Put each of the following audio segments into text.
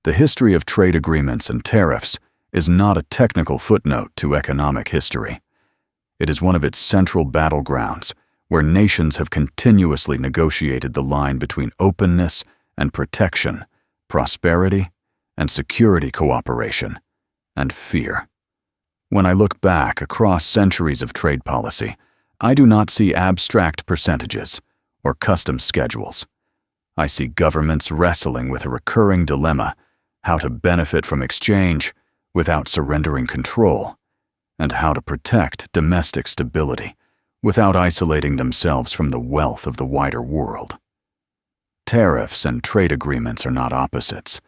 The history of trade agreements and tariffs is not a technical footnote to economic history. It is one of its central battlegrounds, where nations have continuously negotiated the line between openness and protection, prosperity and security cooperation, and fear. When I look back across centuries of trade policy, I do not see abstract percentages or custom schedules. I see governments wrestling with a recurring dilemma: how to benefit from exchange without surrendering control, and how to protect domestic stability without isolating themselves from the wealth of the wider world. Tariffs and trade agreements are not opposites.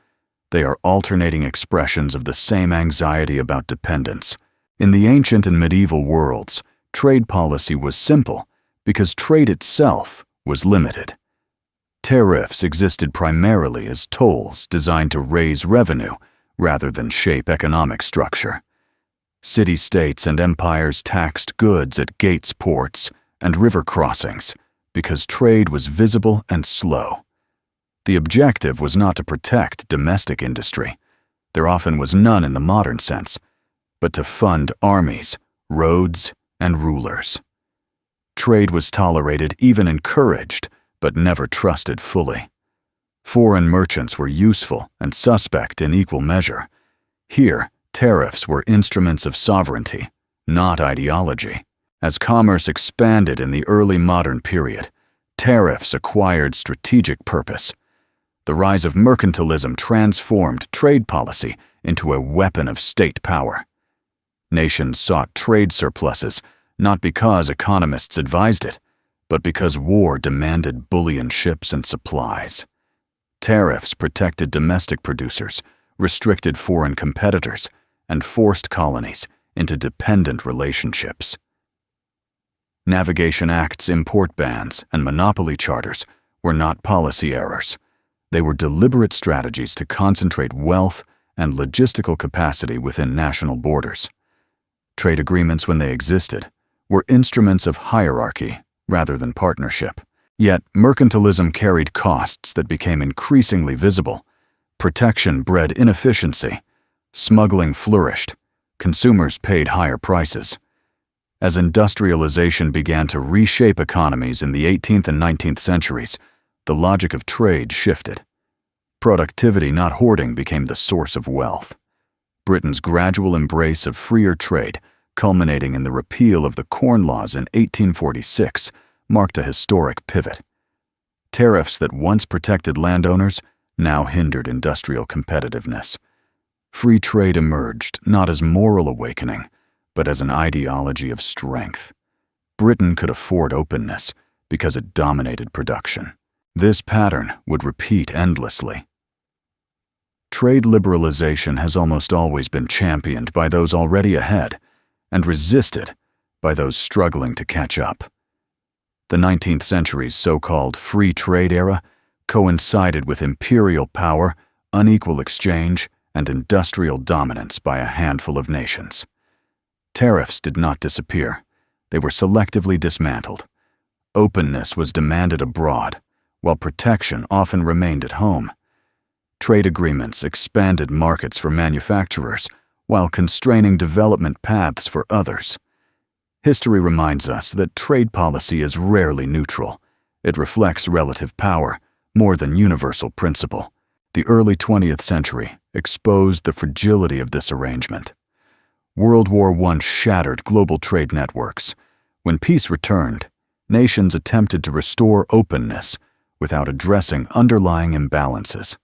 They are alternating expressions of the same anxiety about dependence. In the ancient and medieval worlds, trade policy was simple because trade itself was limited. Tariffs existed primarily as tolls designed to raise revenue rather than shape economic structure. City-states and empires taxed goods at gates, ports, and river crossings because trade was visible and slow. The objective was not to protect domestic industry. There often was none in the modern sense, but to fund armies, roads, and rulers. Trade was tolerated, even encouraged, but never trusted fully. Foreign merchants were useful and suspect in equal measure. Here, tariffs were instruments of sovereignty, not ideology. As commerce expanded in the early modern period, tariffs acquired strategic purpose. The rise of mercantilism transformed trade policy into a weapon of state power. Nations sought trade surpluses not because economists advised it, but because war demanded bullion ships and supplies. Tariffs protected domestic producers, restricted foreign competitors, and forced colonies into dependent relationships. Navigation acts, import bans, and monopoly charters were not policy errors. They were deliberate strategies to concentrate wealth and logistical capacity within national borders. Trade agreements, when they existed, were instruments of hierarchy rather than partnership. Yet, mercantilism carried costs that became increasingly visible. Protection bred inefficiency. Smuggling flourished. Consumers paid higher prices. As industrialization began to reshape economies in the 18th and 19th centuries, the logic of trade shifted. Productivity, not hoarding, became the source of wealth. Britain's gradual embrace of freer trade, culminating in the repeal of the Corn Laws in 1846, marked a historic pivot. Tariffs that once protected landowners now hindered industrial competitiveness. Free trade emerged not as moral awakening, but as an ideology of strength. Britain could afford openness because it dominated production. This pattern would repeat endlessly. Trade liberalization has almost always been championed by those already ahead and resisted by those struggling to catch up. The 19th century's so-called free trade era coincided with imperial power, unequal exchange, and industrial dominance by a handful of nations. Tariffs did not disappear. They were selectively dismantled. Openness was demanded abroad, while protection often remained at home. Trade agreements expanded markets for manufacturers while constraining development paths for others. History reminds us that trade policy is rarely neutral. It reflects relative power more than universal principle. The early 20th century exposed the fragility of this arrangement. World War I shattered global trade networks. When peace returned, nations attempted to restore openness without addressing underlying imbalances.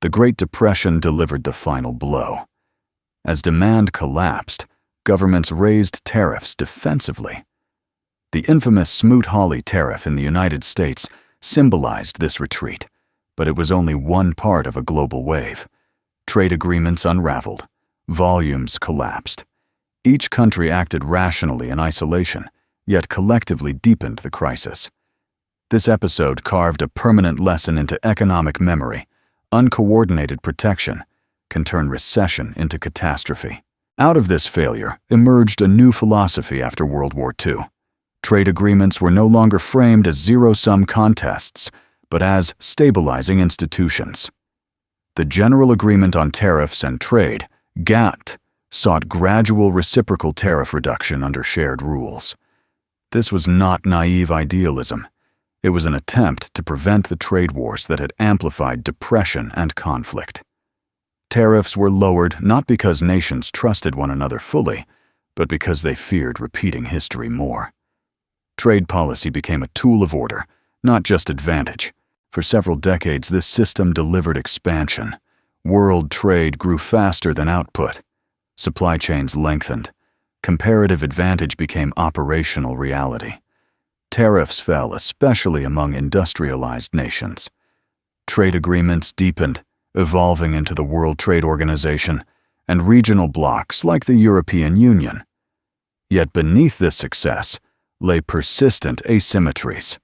The Great Depression delivered the final blow. As demand collapsed, governments raised tariffs defensively. The infamous Smoot-Hawley tariff in the United States symbolized this retreat, but it was only one part of a global wave. Trade agreements unraveled. Volumes collapsed. Each country acted rationally in isolation, yet collectively deepened the crisis. This episode carved a permanent lesson into economic memory. Uncoordinated protection can turn recession into catastrophe. Out of this failure emerged a new philosophy after World War II. Trade agreements were no longer framed as zero-sum contests, but as stabilizing institutions. The General Agreement on Tariffs and Trade, GATT, sought gradual reciprocal tariff reduction under shared rules. This was not naive idealism. It was an attempt to prevent the trade wars that had amplified depression and conflict. Tariffs were lowered not because nations trusted one another fully, but because they feared repeating history more. Trade policy became a tool of order, not just advantage. For several decades, this system delivered expansion. World trade grew faster than output. Supply chains lengthened. Comparative advantage became operational reality. Tariffs fell, especially among industrialized nations. Trade agreements deepened, evolving into the World Trade Organization and regional blocs like the European Union. Yet beneath this success lay persistent asymmetries.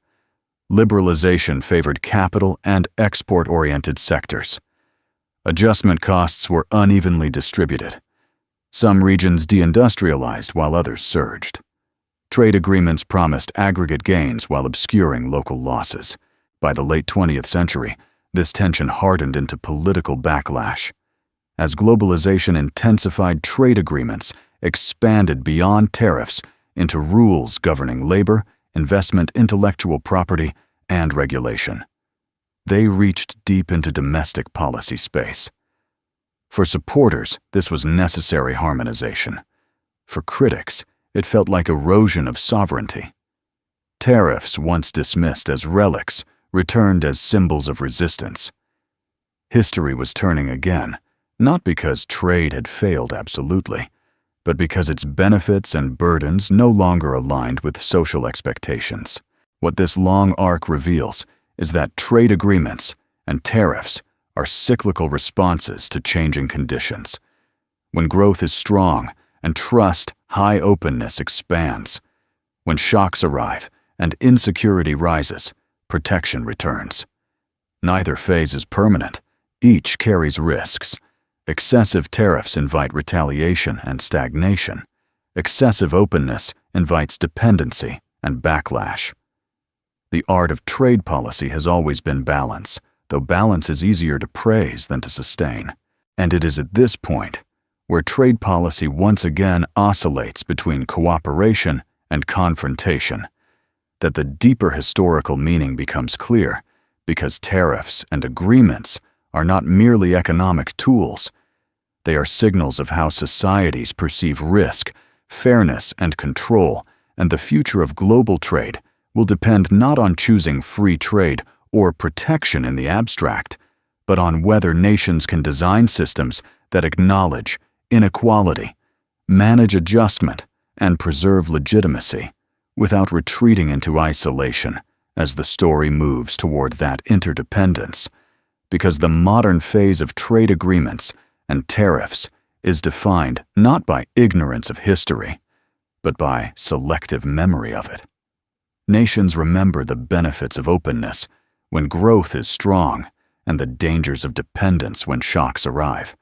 Liberalization favored capital and export-oriented sectors. Adjustment costs were unevenly distributed. Some regions deindustrialized while others surged. Trade agreements promised aggregate gains while obscuring local losses. By the late 20th century, this tension hardened into political backlash. As globalization intensified, trade agreements expanded beyond tariffs into rules governing labor, investment, intellectual property, and regulation. They reached deep into domestic policy space. For supporters, this was necessary harmonization. For critics, it felt like erosion of sovereignty. Tariffs, once dismissed as relics, returned as symbols of resistance. History was turning again, not because trade had failed absolutely, but because its benefits and burdens no longer aligned with social expectations. What this long arc reveals is that trade agreements and tariffs are cyclical responses to changing conditions. When growth is strong and trust, high openness expands. When shocks arrive and insecurity rises, protection returns. Neither phase is permanent. Each carries risks. Excessive tariffs invite retaliation and stagnation. Excessive openness invites dependency and backlash. The art of trade policy has always been balance, though balance is easier to praise than to sustain. And it is at this point where trade policy once again oscillates between cooperation and confrontation that the deeper historical meaning becomes clear, because tariffs and agreements are not merely economic tools. They are signals of how societies perceive risk, fairness, and control, and the future of global trade will depend not on choosing free trade or protection in the abstract, but on whether nations can design systems that acknowledge inequality, manage adjustment, and preserve legitimacy without retreating into isolation as the story moves toward that interdependence. Because the modern phase of trade agreements and tariffs is defined not by ignorance of history, but by selective memory of it. Nations remember the benefits of openness when growth is strong and the dangers of dependence when shocks arrive.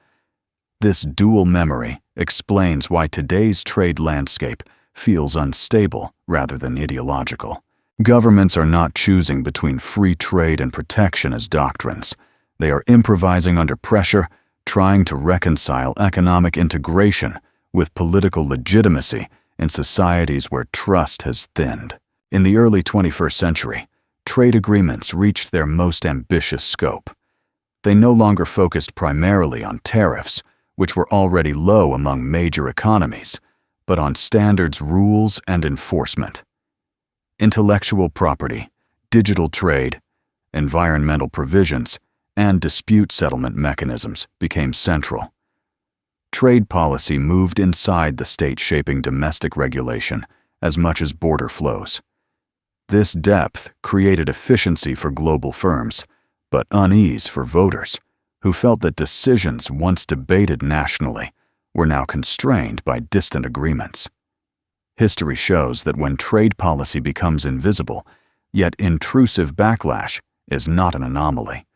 This dual memory explains why today's trade landscape feels unstable rather than ideological. Governments are not choosing between free trade and protection as doctrines. They are improvising under pressure, trying to reconcile economic integration with political legitimacy in societies where trust has thinned. In the early 21st century, trade agreements reached their most ambitious scope. They no longer focused primarily on tariffs, which were already low among major economies, but on standards, rules, and enforcement. Intellectual property, digital trade, environmental provisions, and dispute settlement mechanisms became central. Trade policy moved inside the state, shaping domestic regulation as much as border flows. This depth created efficiency for global firms, but unease for voters, who felt that decisions once debated nationally were now constrained by distant agreements. History shows that when trade policy becomes invisible, yet intrusive, backlash is not an anomaly.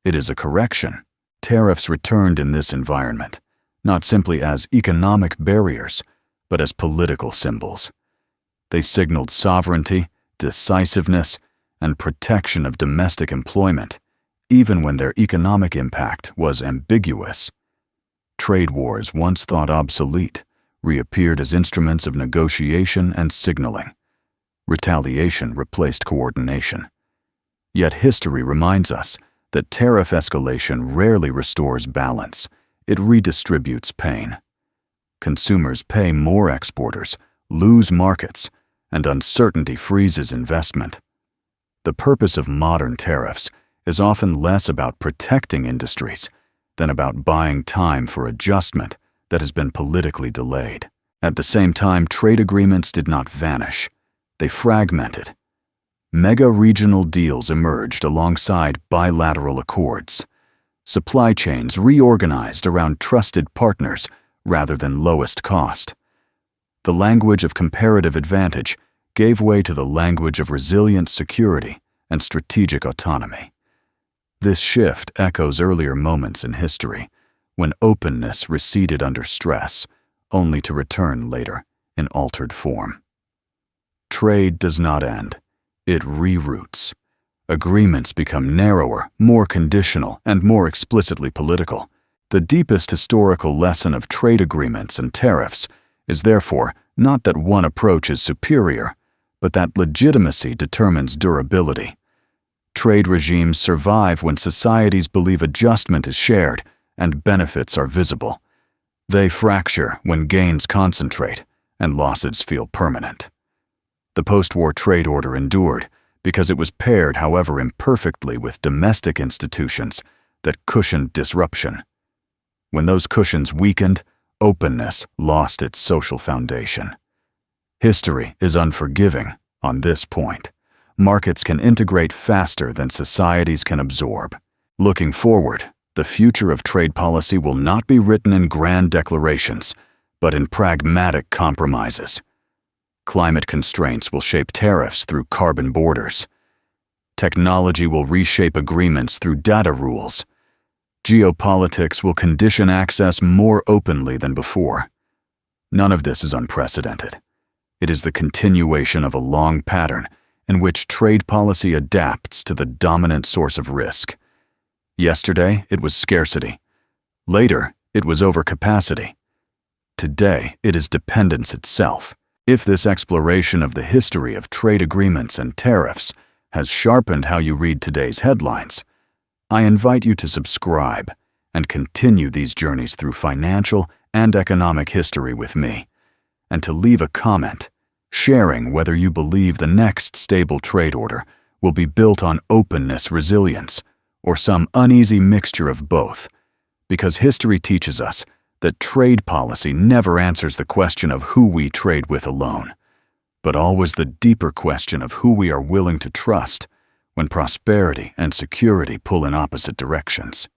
It is a correction. Tariffs returned in this environment, not simply as economic barriers, but as political symbols. They signaled sovereignty, decisiveness, and protection of domestic employment even when their economic impact was ambiguous. Trade wars, once thought obsolete, reappeared as instruments of negotiation and signaling. Retaliation replaced coordination. Yet history reminds us that tariff escalation rarely restores balance. It redistributes pain. Consumers pay more, exporters lose markets, and uncertainty freezes investment. The purpose of modern tariffs is often less about protecting industries than about buying time for adjustment that has been politically delayed. At the same time, trade agreements did not vanish. They fragmented. Mega-regional deals emerged alongside bilateral accords. Supply chains reorganized around trusted partners rather than lowest cost. The language of comparative advantage gave way to the language of resilient security and strategic autonomy. This shift echoes earlier moments in history, when openness receded under stress, only to return later in altered form. Trade does not end. It reroutes. Agreements become narrower, more conditional, and more explicitly political. The deepest historical lesson of trade agreements and tariffs is therefore not that one approach is superior, but that legitimacy determines durability. Trade regimes survive when societies believe adjustment is shared and benefits are visible. They fracture when gains concentrate and losses feel permanent. The post-war trade order endured because it was paired, however imperfectly, with domestic institutions that cushioned disruption. When those cushions weakened, openness lost its social foundation. History is unforgiving on this point. Markets can integrate faster than societies can absorb. Looking forward, the future of trade policy will not be written in grand declarations, but in pragmatic compromises. Climate constraints will shape tariffs through carbon borders. Technology will reshape agreements through data rules. Geopolitics will condition access more openly than before. None of this is unprecedented. It is the continuation of a long pattern in which trade policy adapts to the dominant source of risk. Yesterday, it was scarcity. Later, it was overcapacity. Today, it is dependence itself. If this exploration of the history of trade agreements and tariffs has sharpened how you read today's headlines, I invite you to subscribe and continue these journeys through financial and economic history with me, and to leave a comment, sharing whether you believe the next stable trade order will be built on openness, resilience, or some uneasy mixture of both, because history teaches us that trade policy never answers the question of who we trade with alone, but always the deeper question of who we are willing to trust when prosperity and security pull in opposite directions.